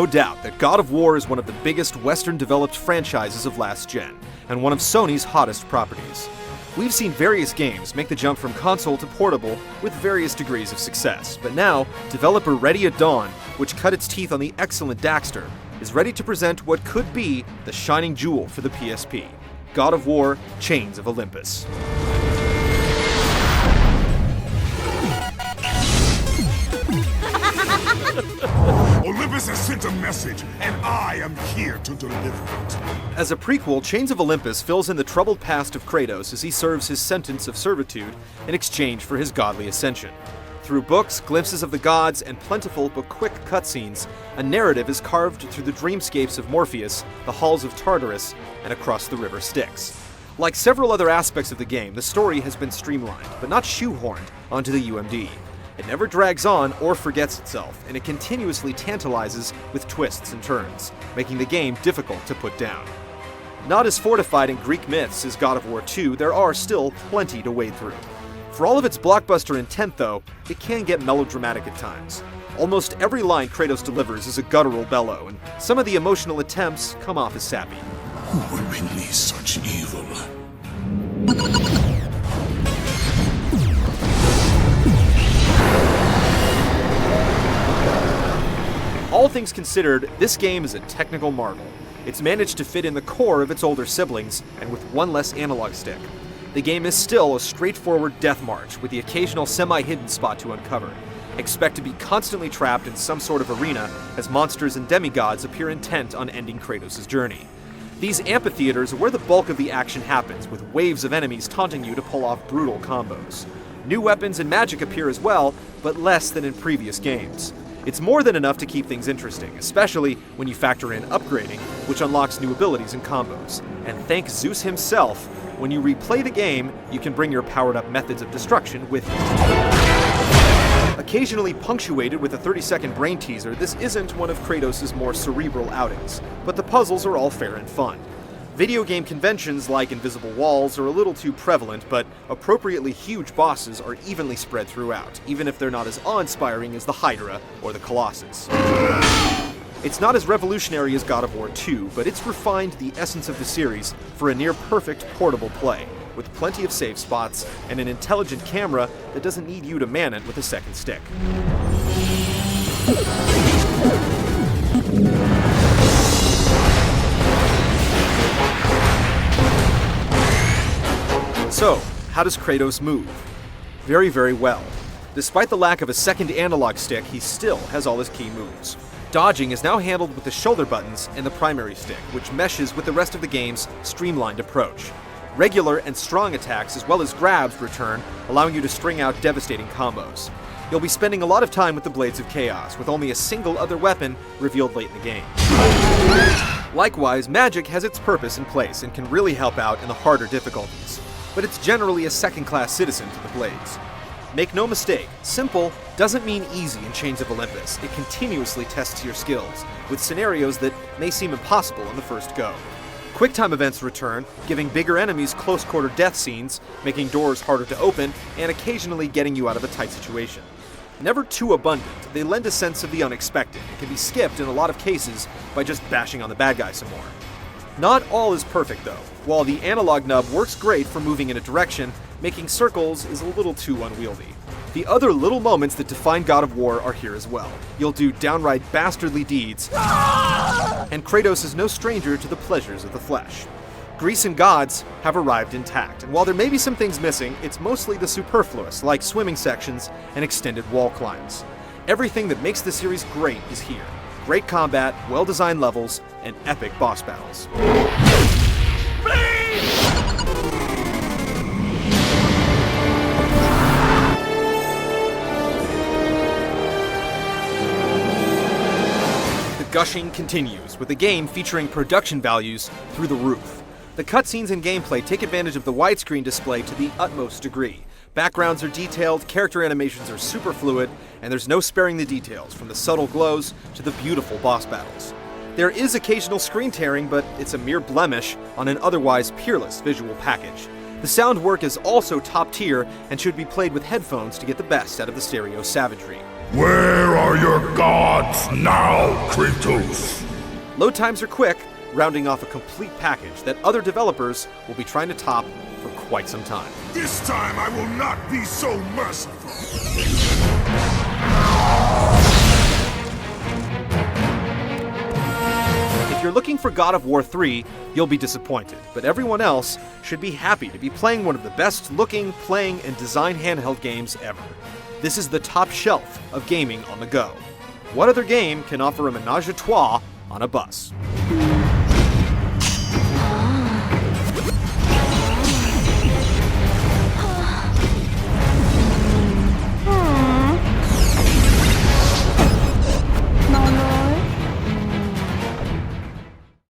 doubt that God of War is one of the biggest Western-developed franchises of last gen, and one of Sony's hottest properties. We've seen various games make the jump from console to portable with various degrees of success, but now, developer Ready at Dawn, which cut its teeth on the excellent Daxter, is ready to present what could be the shining jewel for the PSP, God of War: Chains of Olympus. Olympus has sent a message, and I am here to deliver it. As a prequel, Chains of Olympus fills in the troubled past of Kratos as he serves his sentence of servitude in exchange for his godly ascension. Through books, glimpses of the gods, and plentiful but quick cutscenes, a narrative is carved through the dreamscapes of Morpheus, the halls of Tartarus, and across the river Styx. Like several other aspects of the game, the story has been streamlined, but not shoehorned onto the UMD. It never drags on or forgets itself, and it continuously tantalizes with twists and turns, making the game difficult to put down. Not as fortified in Greek myths as God of War 2, there are still plenty to wade through. For all of its blockbuster intent, though, it can get melodramatic at times. Almost every line Kratos delivers is a guttural bellow, and some of the emotional attempts come off as sappy. Who would release such evil? All things considered, this game is a technical marvel. It's managed to fit in the core of its older siblings, and with one less analog stick. The game is still a straightforward death march, with the occasional semi-hidden spot to uncover. Expect to be constantly trapped in some sort of arena, as monsters and demigods appear intent on ending Kratos' journey. These amphitheaters are where the bulk of the action happens, with waves of enemies taunting you to pull off brutal combos. New weapons and magic appear as well, but less than in previous games. It's more than enough to keep things interesting, especially when you factor in upgrading, which unlocks new abilities and combos. And thank Zeus himself, when you replay the game, you can bring your powered-up methods of destruction with you. Occasionally punctuated with a 30-second brain teaser, this isn't one of Kratos' more cerebral outings, but the puzzles are all fair and fun. Video game conventions like invisible walls are a little too prevalent, but appropriately huge bosses are evenly spread throughout, even if they're not as awe-inspiring as the Hydra or the Colossus. It's not as revolutionary as God of War 2, but it's refined the essence of the series for a near-perfect portable play, with plenty of save spots and an intelligent camera that doesn't need you to man it with a second stick. So, how does Kratos move? Very, very well. Despite the lack of a second analog stick, he still has all his key moves. Dodging is now handled with the shoulder buttons and the primary stick, which meshes with the rest of the game's streamlined approach. Regular and strong attacks as well as grabs return, allowing you to string out devastating combos. You'll be spending a lot of time with the Blades of Chaos, with only a single other weapon revealed late in the game. Likewise, magic has its purpose in place and can really help out in the harder difficulties, but it's generally a second-class citizen to the Blades. Make no mistake, simple doesn't mean easy in Chains of Olympus. It continuously tests your skills, with scenarios that may seem impossible on the first go. Quicktime events return, giving bigger enemies close-quarter death scenes, making doors harder to open, and occasionally getting you out of a tight situation. Never too abundant, they lend a sense of the unexpected and can be skipped in a lot of cases by just bashing on the bad guy some more. Not all is perfect though. While the analog nub works great for moving in a direction, making circles is a little too unwieldy. The other little moments that define God of War are here as well. You'll do downright bastardly deeds, and Kratos is no stranger to the pleasures of the flesh. Greece and gods have arrived intact, and while there may be some things missing, it's mostly the superfluous, like swimming sections and extended wall climbs. Everything that makes the series great is here. Great combat, well-designed levels, and epic boss battles. The gushing continues, with the game featuring production values through the roof. The cutscenes and gameplay take advantage of the widescreen display to the utmost degree. Backgrounds are detailed, character animations are super fluid, and there's no sparing the details, from the subtle glows to the beautiful boss battles. There is occasional screen tearing, but it's a mere blemish on an otherwise peerless visual package. The sound work is also top tier and should be played with headphones to get the best out of the stereo savagery. Where are your gods now, Kratos? Load times are quick, rounding off a complete package that other developers will be trying to top for quite some time. This time I will not be so merciful. If you're looking for God of War 3, you'll be disappointed, but everyone else should be happy to be playing one of the best looking, playing, and designed handheld games ever. This is the top shelf of gaming on the go. What other game can offer a menage a trois on a bus?